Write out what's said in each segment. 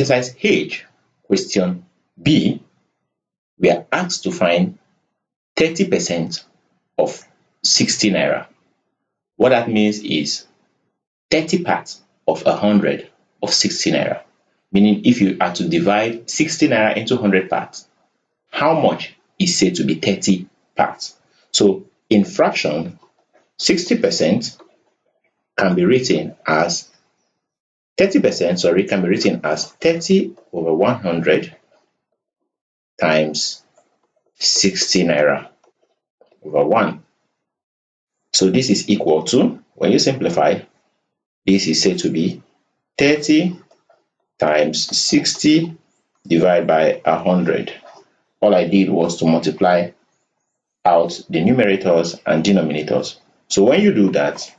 Exercise H, question B, we are asked to find 30% of 60 naira. What that means is 30 parts of 100 of 60 naira. Meaning if you are to divide 60 naira into 100 parts, how much is said to be 30 parts? So in fraction, 60% can be written as 30%, can be written as 30 over 100 times 60 naira over 1. So this is equal to, when you simplify, this is said to be 30 times 60 divided by 100. All I did was to multiply out the numerators and denominators. So when you do that,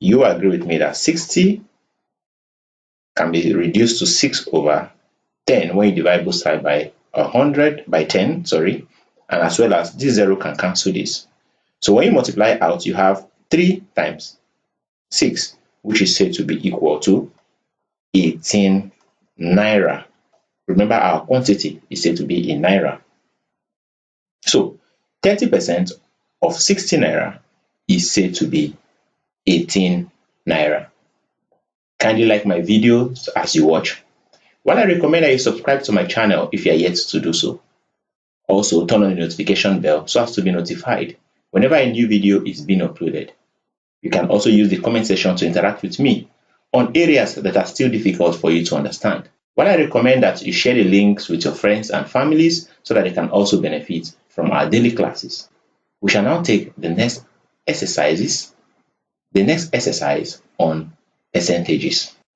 you agree with me that 60 can be reduced to 6 over 10 when you divide both sides by 100 by 10, and as well as this 0 can cancel this. So when you multiply out, you have 3 times 6, which is said to be equal to 18 naira. Remember, our quantity is said to be in naira. So 30% of 60 naira is said to be 18 naira. Kindly like my videos as you watch. While I recommend that you subscribe to my channel if you are yet to do so. Also, turn on the notification bell so as to be notified whenever a new video is being uploaded. You can also use the comment section to interact with me on areas that are still difficult for you to understand. While I recommend that you share the links with your friends and families so that they can also benefit from our daily classes. We shall now take the next exercise on percentages.